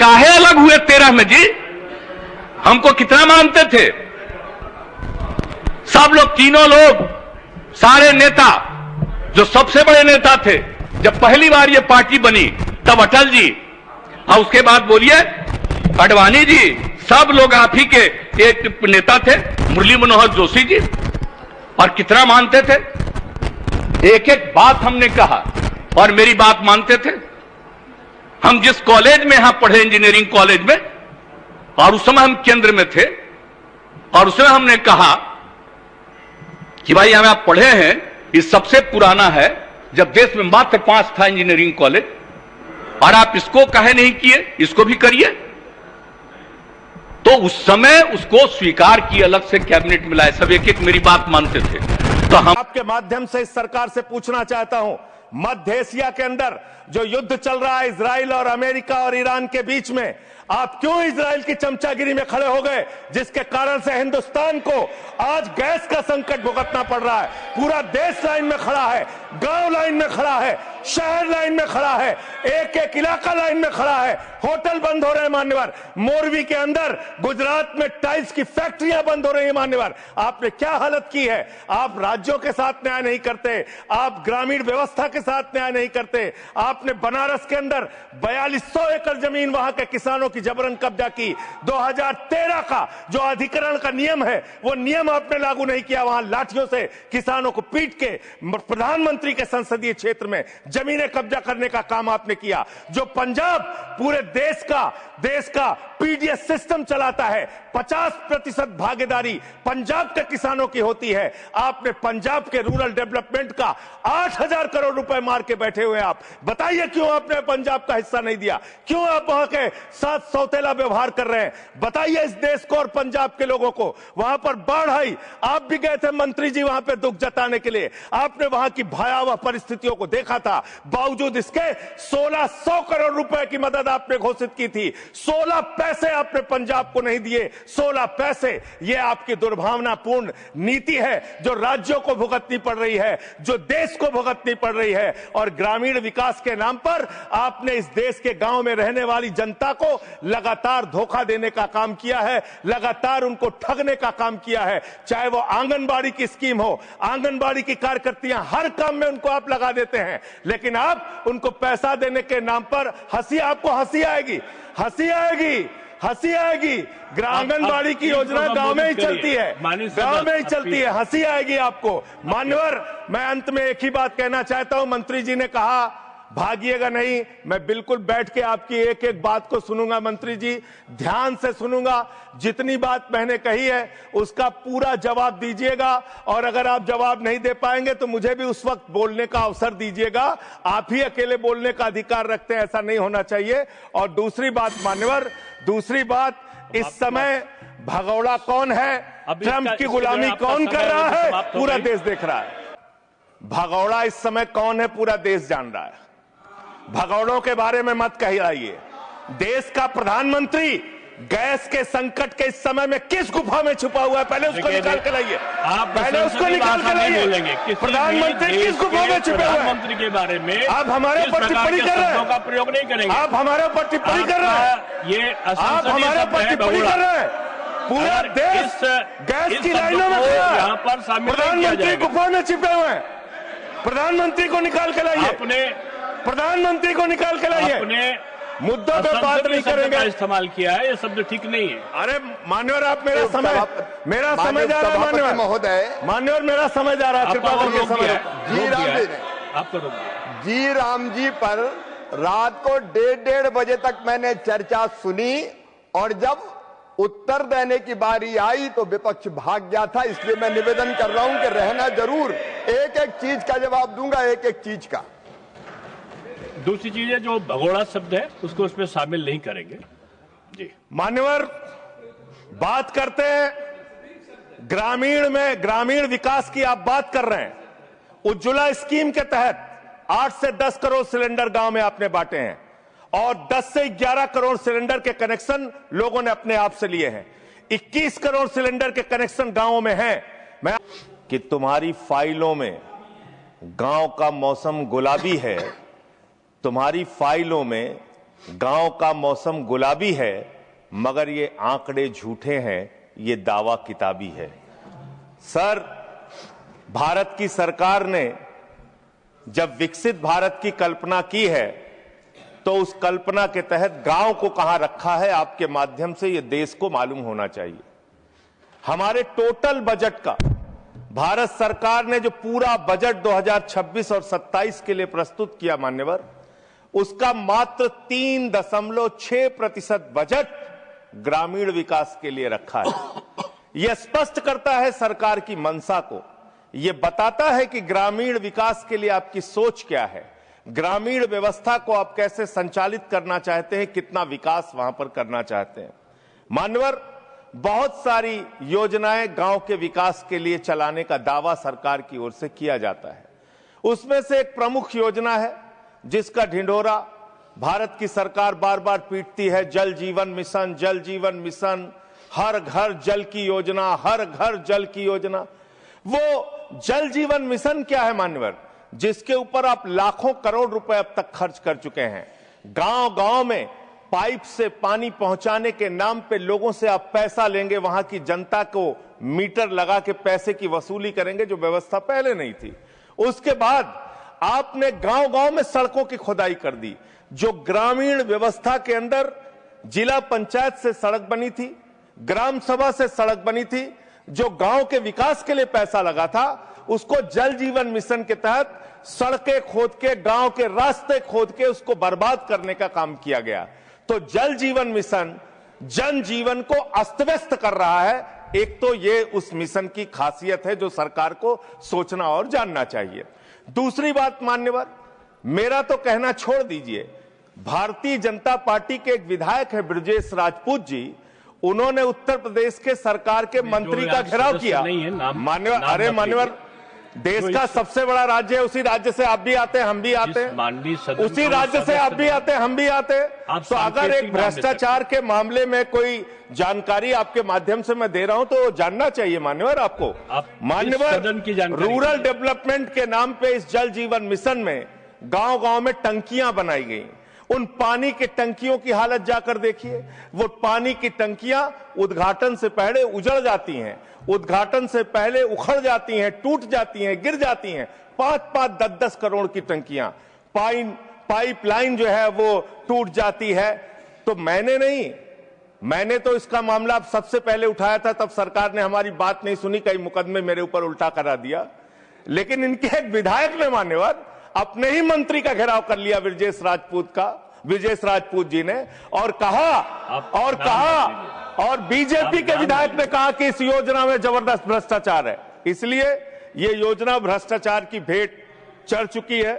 काहे अलग हुए 13 में जी? हमको कितना मानते थे? सब लोग, तीनों लोग, सारे नेता, जो सबसे बड़े नेता थे, जब पहली बार ये पार्टी बनी तब अटल जी, और उसके बाद बोलिए अडवाणी जी, सब लोग आप ही के एक नेता थे, मुरली मनोहर जोशी जी, और कितना मानते थे। एक एक बात हमने कहा और मेरी बात मानते थे। हम जिस कॉलेज में यहां पढ़े, इंजीनियरिंग कॉलेज में, और उस समय हम केंद्र में थे, और उसमें हमने कहा कि भाई हम आप पढ़े हैं, ये सबसे पुराना है, जब देश में मात्र 5 था इंजीनियरिंग कॉलेज, और आप इसको काहे नहीं किए, इसको भी करिए। तो उस समय उसको स्वीकार किए, अलग से कैबिनेट मिला, सब एक एक मेरी बात मानते थे। तो हम आपके माध्यम से इस सरकार से पूछना चाहता हूं, मध्य एशिया के अंदर जो युद्ध चल रहा है इजराइल और अमेरिका और ईरान के बीच में, आप क्यों इजराइल की चमचागिरी में खड़े हो गए, जिसके कारण से हिंदुस्तान को आज गैस का संकट भुगतना पड़ रहा है। पूरा देश लाइन में खड़ा है, गांव लाइन में खड़ा है, शहर लाइन में खड़ा है, एक एक इलाका लाइन में खड़ा है, होटल बंद हो रहे हैं मान्यवर, मोरवी के अंदर गुजरात में टाइल्स की फैक्ट्रियां बंद हो रही है मान्यवर। आपने क्या हालत की है? आप राज्यों के साथ न्याय नहीं करते, आप ग्रामीण व्यवस्था के साथ न्याय नहीं करते। आपने बनारस के अंदर 4200 एकड़ जमीन वहां के किसानों की जबरन कब्जा की। 2013 का जो अधिकरण का नियम है, वो नियम आपने लागू नहीं किया। वहां लाठियों से किसानों को पीट के प्रधानमंत्री के संसदीय क्षेत्र में जमीनें कब्जा करने का काम आपने किया। जो पंजाब पूरे देश का पीडीएस सिस्टम चलाता है, 50% भागीदारी पंजाब के किसानों की होती है। आपने पंजाब के रूरल डेवलपमेंट का 8000 करोड़ रुपए मार के बैठे हुए। आप बताइए क्यों आपने पंजाब का हिस्सा नहीं दिया? क्यों आप वहां के साथ सौतेला व्यवहार कर रहे हैं? बताइए इस देश को और पंजाब के लोगों को। वहां पर बाढ़ आई, आप भी गए थे मंत्री जी वहां पे दुख जताने के लिए। आपने वहां की भयावह परिस्थितियों को देखा था। बावजूद इसके 1600 करोड़ रुपए की मदद आपने घोषित की थी। 16 पैसे आपने पंजाब को नहीं दिए। 16 पैसे। यह आपकी दुर्भावनापूर्ण नीति है जो राज्यों को भुगतनी पड़ रही है, जो देश को भुगतनी पड़ रही है। और ग्रामीण विकास के नाम पर आपने इस देश के गांव में रहने वाली जनता को लगातार धोखा देने का काम किया है, लगातार उनको ठगने का काम किया है। चाहे वो आंगनबाड़ी की स्कीम हो, आंगनबाड़ी की कार्यकर्तियां, हर काम में उनको आप लगा देते हैं, लेकिन आप उनको पैसा देने के नाम पर आपको हंसी आएगी, हंसी आएगी, हंसी आएगी। आंगनबाड़ी की योजना गांव में ही चलती है, गांव में ही चलती है, हंसी आएगी आपको। मान्यवर, मैं अंत में एक ही बात कहना चाहता हूं। मंत्री जी ने कहा भागिएगा नहीं, मैं बिल्कुल बैठ के आपकी एक एक बात को सुनूंगा। मंत्री जी, ध्यान से सुनूंगा। जितनी बात मैंने कही है उसका पूरा जवाब दीजिएगा, और अगर आप जवाब नहीं दे पाएंगे तो मुझे भी उस वक्त बोलने का अवसर दीजिएगा। आप ही अकेले बोलने का अधिकार रखते हैं, ऐसा नहीं होना चाहिए। और दूसरी बात मान्यवर, दूसरी बात, इस समय भगौड़ा कौन है, ट्रंप की गुलामी कौन कर रहा है, पूरा देश देख रहा है। भगौड़ा इस समय कौन है, पूरा देश जान रहा है। भगौड़ों के बारे में मत कहिए। देश का प्रधानमंत्री गैस के संकट के इस समय में किस गुफा में छुपा हुआ है, पहले उसको निकाल के लाइए। पहले उसको निकाल के लाइए। प्रधानमंत्री किस गुफा में छुपे हुए हैं? प्रधानमंत्री के बारे में आप हमारे ऊपर टिप्पणी कर रहे हैं, का प्रयोग नहीं करेंगे। आप हमारे ऊपर टिप्पणी कर रहे हैं, ये आप हमारे ऊपर टिप्पणी कर रहे हैं। पूरा देश गैस की लाइनों में खड़ा है, यहाँ पर प्रधानमंत्री गुफा में छिपे हुए हैं। प्रधानमंत्री को निकाल के लाइए, प्रधानमंत्री को निकाल के लाइए। मुद्दों पे बात नहीं करेंगे। इस्तेमाल किया है, ये शब्द ठीक नहीं है। अरे मान्यवर, आप मेरा समय जा रहा है मान्यवर महोदय, मान्यवर मेरा समय जा रहा है, कृपा करके समय। जी राम जी ने आपको जी राम जी पर रात को 1:30 बजे तक मैंने चर्चा सुनी, और जब उत्तर देने की बारी आई तो विपक्ष भाग गया था। इसलिए मैं निवेदन कर रहा हूं कि रहना जरूर, एक एक चीज का जवाब दूंगा, एक एक चीज का। दूसरी चीज है, जो भगोड़ा शब्द है उसको उसमें शामिल नहीं करेंगे। जी मान्यवर, बात करते हैं ग्रामीण विकास की आप बात कर रहे हैं। उज्ज्वला स्कीम के तहत 8 से 10 करोड़ सिलेंडर गांव में आपने बांटे हैं, और 10 से 11 करोड़ सिलेंडर के कनेक्शन लोगों ने अपने आप से लिए हैं। 21 करोड़ सिलेंडर के कनेक्शन गांवों में हैं। मैं कि तुम्हारी फाइलों में गांव का मौसम गुलाबी है, तुम्हारी फाइलों में गांव का मौसम गुलाबी है, मगर ये आंकड़े झूठे हैं, ये दावा किताबी है। सर, भारत की सरकार ने जब विकसित भारत की कल्पना की है तो उस कल्पना के तहत गांव को कहां रखा है, आपके माध्यम से ये देश को मालूम होना चाहिए। हमारे टोटल बजट का भारत सरकार ने जो पूरा बजट 2026 और 27 के लिए प्रस्तुत किया मान्यवर, उसका मात्र 3.6% बजट ग्रामीण विकास के लिए रखा है। यह स्पष्ट करता है सरकार की मंशा को, यह बताता है कि ग्रामीण विकास के लिए आपकी सोच क्या है, ग्रामीण व्यवस्था को आप कैसे संचालित करना चाहते हैं, कितना विकास वहां पर करना चाहते हैं। मान्यवर, बहुत सारी योजनाएं गांव के विकास के लिए चलाने का दावा सरकार की ओर से किया जाता है। उसमें से एक प्रमुख योजना है जिसका ढिंढोरा भारत की सरकार बार बार पीटती है, जल जीवन मिशन, जल जीवन मिशन, हर घर जल की योजना, हर घर जल की योजना। वो जल जीवन मिशन क्या है मान्यवर, जिसके ऊपर आप लाखों करोड़ रुपए अब तक खर्च कर चुके हैं। गांव गांव में पाइप से पानी पहुंचाने के नाम पे लोगों से आप पैसा लेंगे, वहां की जनता को मीटर लगा के पैसे की वसूली करेंगे, जो व्यवस्था पहले नहीं थी। उसके बाद आपने गांव गांव में सड़कों की खुदाई कर दी। जो ग्रामीण व्यवस्था के अंदर जिला पंचायत से सड़क बनी थी, ग्राम सभा से सड़क बनी थी, जो गांव के विकास के लिए पैसा लगा था, उसको जल जीवन मिशन के तहत सड़कें खोद के, गांव के रास्ते खोद के उसको बर्बाद करने का काम किया गया। तो जल जीवन मिशन जन जीवन को अस्त व्यस्त कर रहा है। एक तो ये उस मिशन की खासियत है जो सरकार को सोचना और जानना चाहिए। दूसरी बात मान्यवर, मेरा तो कहना छोड़ दीजिए, भारतीय जनता पार्टी के एक विधायक है ब्रजेश राजपूत जी, उन्होंने उत्तर प्रदेश के सरकार के मंत्री का घेराव किया। मान्यवर, अरे मान्यवर, देश का सबसे बड़ा राज्य है, उसी राज्य से आप भी आते हैं, हम भी आते हैं, उसी राज्य से आप भी आते हैं, हम भी आते हैं। तो अगर एक भ्रष्टाचार के मामले में कोई जानकारी आपके माध्यम से मैं दे रहा हूं तो जानना चाहिए मान्यवर आपको। मान्यवर, रूरल डेवलपमेंट के नाम पे इस जल जीवन मिशन में गांव गांव में टंकियां बनाई गई। उन पानी की टंकियों की हालत जाकर देखिए। वो पानी की टंकियां उद्घाटन से पहले उजड़ जाती हैं, उद्घाटन से पहले उखड़ जाती हैं, टूट जाती हैं, गिर जाती हैं। 5-5, 10-10 करोड़ की टंकियां, पाइपलाइन जो है वो टूट जाती है। तो मैंने तो इसका मामला अब सबसे पहले उठाया था, तब सरकार ने हमारी बात नहीं सुनी, कई मुकदमे मेरे ऊपर उल्टा करा दिया। लेकिन इनके एक विधायक ने मान्यवर अपने ही मंत्री का घेराव कर लिया, ब्रजेश राजपूत जी ने, और बीजेपी के विधायक ने कहा कि इस योजना में जबरदस्त भ्रष्टाचार है। इसलिए ये योजना भ्रष्टाचार की भेंट चढ़ चुकी है।